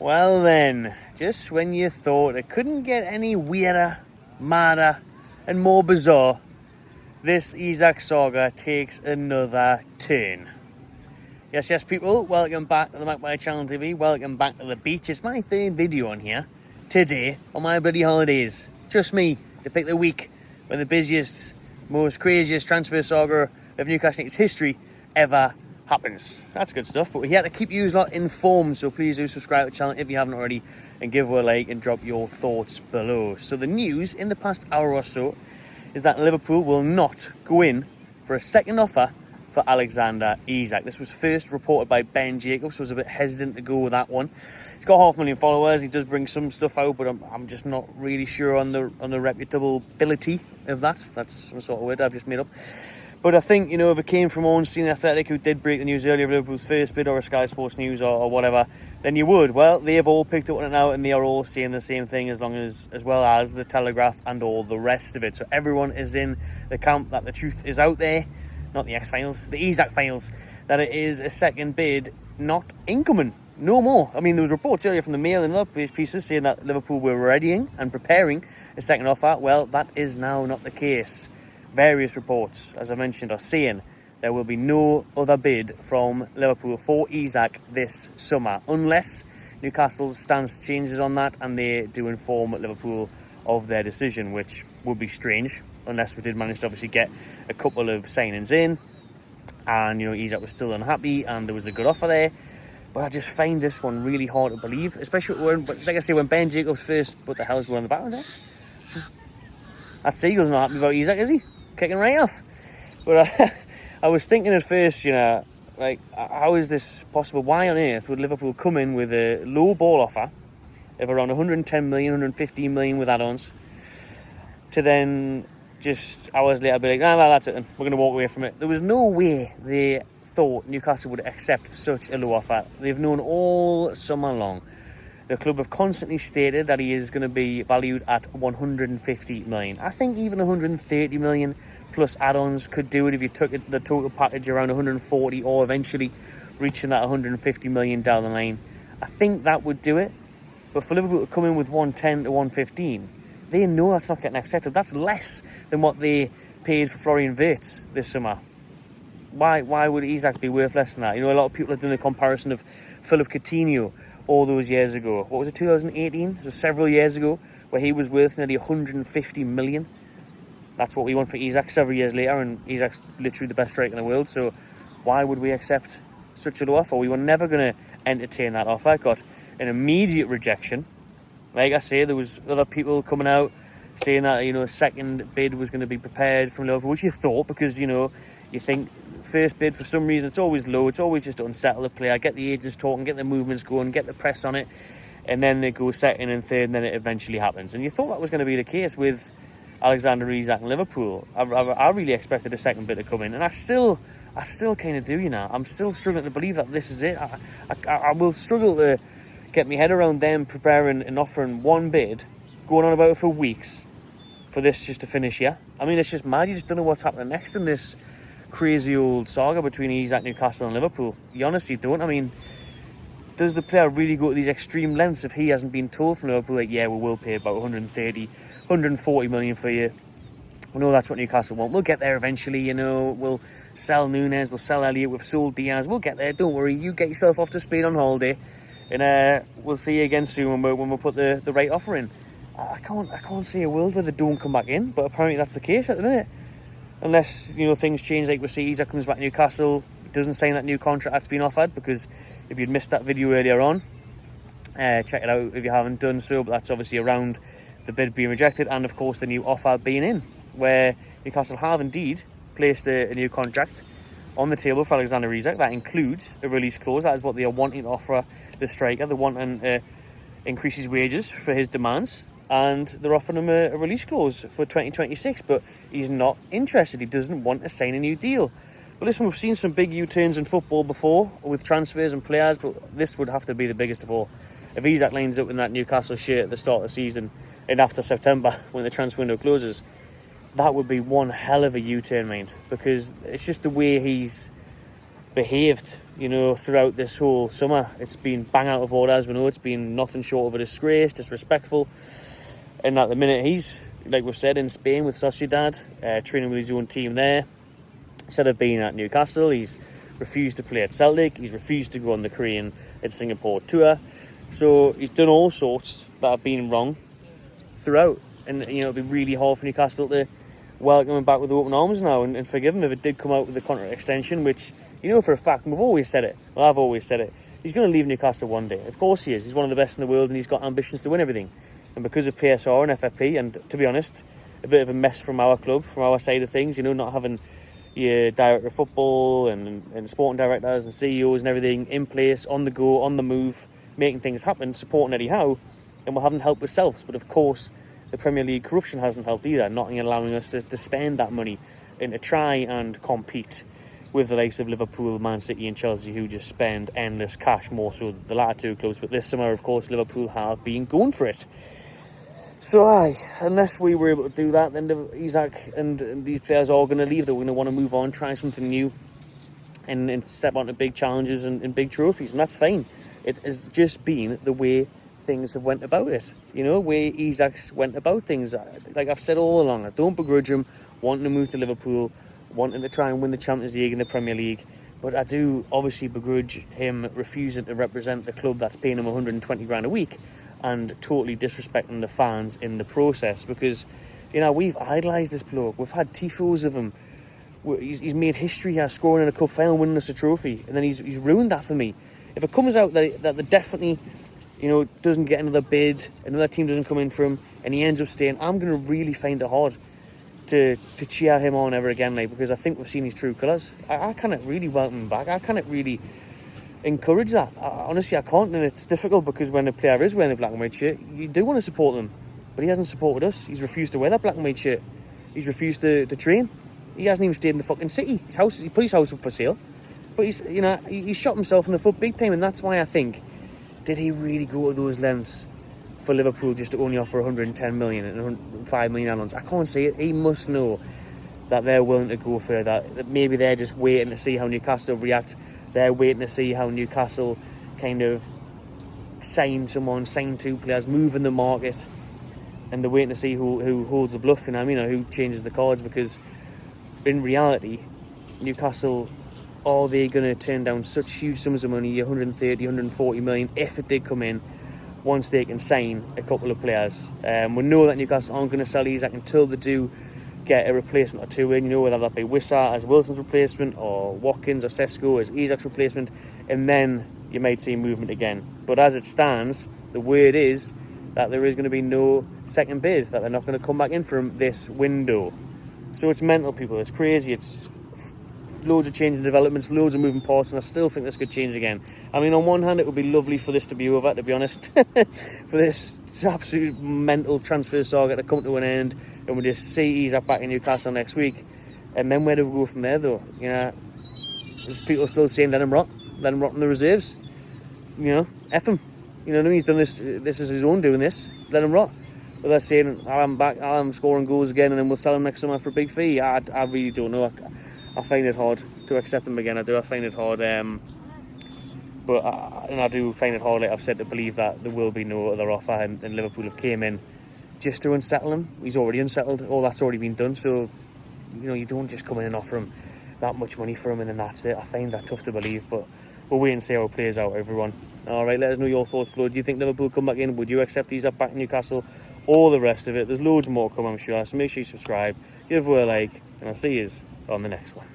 Well then, just when you thought it couldn't get any weirder, madder and more bizarre, this Isak saga takes another turn. Yes people, welcome back to the Magpie Channel TV, welcome back to the beach. It's my third video on here, today, on my bloody holidays. Just me, to pick the week when the busiest, most craziest transfer saga of Newcastle United's history ever happens. That's good stuff, but we're here to keep you lot informed, so please do subscribe to the channel if you haven't already, and give a like and drop your thoughts below. So the news in the past hour or so is that Liverpool will not go in for a second offer for Alexander Isak. This was first reported by Ben Jacobs, who was a bit hesitant to go with that one. He's got 500,000 followers, he does bring some stuff out, but I'm just not really sure on the reputability of that. That's some sort of word I've just made up. But I think, you know, if it came from Ornstein Athletic, who did break the news earlier of Liverpool's first bid, or a Sky Sports News or whatever, then you would. Well, they've all picked up on it now, and they are all saying the same thing, as well as the Telegraph and all the rest of it. So everyone is in the camp that the truth is out there, not the X-Files, the Isak files, that it is a second bid not incoming. No more. I mean, there was reports earlier from the Mail and other pieces saying that Liverpool were readying and preparing a second offer. Well, that is now not the case. Various reports, as I mentioned, are saying there will be no other bid from Liverpool for Isak this summer, unless Newcastle's stance changes on that and they do inform Liverpool of their decision, which would be strange, unless we did manage to obviously get a couple of signings in and, you know, Isak was still unhappy and there was a good offer there. But I just find this one really hard to believe, especially when, like I say, when Ben Jacobs first put the hell's going on the back of there. That Seagull's not happy about Isak, is he? Kicking right off. But I was thinking at first, you know, like, how is this possible? Why on earth would Liverpool come in with a low ball offer of around 110 million, 115 million with add-ons, to then just hours later be like, nah, that's it then, we're going to walk away from it. There was no way they thought Newcastle would accept such a low offer. They've known all summer long. The club have constantly stated that he is going to be valued at 150 million. I think even 130 million plus add-ons could do it if you took the total package around 140, or eventually reaching that 150 million down the line. I think that would do it. But for Liverpool to come in with 110 to 115, they know that's not getting accepted. That's less than what they paid for Florian Wirtz this summer. Why would Isak be worth less than that? You know, a lot of people are doing the comparison of Philip Coutinho all those years ago. What was it, 2018? So several years ago, where he was worth nearly 150 million. That's what we want for Isak several years later, and Isak's literally the best striker in the world. So why would we accept such a low offer? We were never going to entertain that offer. It got an immediate rejection. Like I say, there was other people coming out saying that, you know, a second bid was going to be prepared from Liverpool, which you thought, because, you know, you think first bid, for some reason, it's always low. It's always just to unsettle the player, get the agents talking, get the movements going, get the press on it, and then they go second and third, and then it eventually happens. And you thought that was going to be the case with Alexander Isak and Liverpool. I really expected a second bid to come in, and I still kind of do, you know. I'm still struggling to believe that this is it. I will struggle to get my head around them preparing and offering one bid, going on about it for weeks, for this just to finish here. I mean, it's just mad. You just don't know what's happening next in this crazy old saga between Isak, Newcastle and Liverpool. You honestly don't. I mean, does the player really go to these extreme lengths if he hasn't been told from Liverpool, like, yeah, we will pay about 130, 140 million for you? We know that's what Newcastle want. We'll get there eventually, you know. We'll sell Nunez, we'll sell Elliott, we've sold Diaz. We'll get there, don't worry. You get yourself off to Spain on holiday, and we'll see you again soon when we put the right offer in. I can't see a world where they don't come back in, but apparently that's the case at the minute. Unless, you know, things change, like we see Isak comes back to Newcastle, doesn't sign that new contract that's been offered, because if you'd missed that video earlier on, check it out if you haven't done so. But that's obviously around the bid being rejected and, of course, the new offer being in, where Newcastle have indeed placed a new contract on the table for Alexander Isak. That includes a release clause. That is what they are wanting to offer the striker. They want to increase his wages for his demands, and they're offering him a release clause for 2026, but he's not interested. He doesn't want to sign a new deal. But listen, we've seen some big U-turns in football before with transfers and players, but this would have to be the biggest of all. If Isak lines up in that Newcastle shirt at the start of the season and after September, when the transfer window closes, that would be one hell of a U-turn, mind, because it's just the way he's behaved you know, throughout this whole summer. It's been bang out of order, as we know. It's been nothing short of a disgrace, disrespectful. And at the minute, he's, like we've said, in Spain with Sociedad, training with his own team there. Instead of being at Newcastle, he's refused to play at Celtic. He's refused to go on the Korean and Singapore tour. So he's done all sorts that have been wrong throughout. And, you know, it'd be really hard for Newcastle to welcome him back with open arms now and forgive him if it did come out with a contract extension, which, you know, for a fact, and we've always said it. Well, I've always said it. He's going to leave Newcastle one day. Of course he is. He's one of the best in the world and he's got ambitions to win everything. And because of PSR and FFP, and to be honest, a bit of a mess from our club, from our side of things, you know, not having your director of football and sporting directors and CEOs and everything in place, on the go, on the move, making things happen, supporting Eddie Howe, and we're having help ourselves. But of course, the Premier League corruption hasn't helped either, not allowing us to spend that money and to try and compete with the likes of Liverpool, Man City and Chelsea, who just spend endless cash, more so the latter two clubs. But this summer, of course, Liverpool have been going for it. So, unless we were able to do that, then Isak and these players are all going to leave. They're going to want to move on, try something new, and step onto big challenges and big trophies, and that's fine. It has just been the way things have went about it. You know, way Isak's went about things. Like I've said all along, I don't begrudge him wanting to move to Liverpool, wanting to try and win the Champions League and the Premier League, but I do obviously begrudge him refusing to represent the club that's paying him 120 grand a week and totally disrespecting the fans in the process, because, you know, we've idolised this bloke. We've had tifos of him. He's made history here, scoring in a cup final, winning us a trophy, and then he's ruined that for me. If it comes out that they definitely, you know, doesn't get another bid, another team doesn't come in for him, and he ends up staying, I'm going to really find it hard to cheer him on ever again, like, because I think we've seen his true colours. I cannot really welcome him back. I cannot really encourage that. Honestly, I can't, and it's difficult because when a player is wearing the black and white shirt, you do want to support them, but he hasn't supported us. He's refused to wear that black and white shirt. He's refused to train. He hasn't even stayed in the fucking city. He put his house up for sale, but he's shot himself in the foot big time, and that's why I think, did he really go to those lengths for Liverpool just to only offer 110 million and 105 million add-ons? I can't see it. He must know that they're willing to go further, that maybe they're just waiting to see how Newcastle react. They're waiting to see how Newcastle kind of sign two players, move in the market, and they're waiting to see who holds the bluff, you know, who changes the cards, because in reality, Newcastle, are they going to turn down such huge sums of money, 130, 140 million, if it did come in, once they can sign a couple of players? We know that Newcastle aren't going to sell Isak until they do get a replacement or two in, you know, whether that be Wissa as Wilson's replacement, or Watkins or Sesko as Isak's replacement, and then you might see movement again. But as it stands, the word is that there is going to be no second bid, that they're not going to come back in for him this window. So it's mental, people. It's crazy. It's loads of changing developments, loads of moving parts, and I still think this could change again. I mean, on one hand, it would be lovely for this to be over, to be honest, for this absolute mental transfer saga to come to an end, and we just see Isak back in Newcastle next week. And then where do we go from there, though? You know, there's people still saying let him rot in the reserves. You know, F him. You know what I mean? He's done this. This is his own doing this. Let him rot. But they're saying I'll have him back, I'll have him scoring goals again, and then we'll sell him next summer for a big fee. I really don't know. I find it hard to accept him again. I do. I find it hard. But I do find it hard, like I've said, to believe that there will be no other offer, and Liverpool have came in just to unsettle him. He's already unsettled. All that's already been done. So, you know, you don't just come in and offer him that much money for him and then that's it. I find that tough to believe, but we'll wait and see how it plays out, everyone. All right, let us know your thoughts below. Do you think Liverpool come back in? Would you accept these up back in Newcastle? All the rest of it. There's loads more to come, I'm sure. So make sure you subscribe, give a like, and I'll see you on the next one.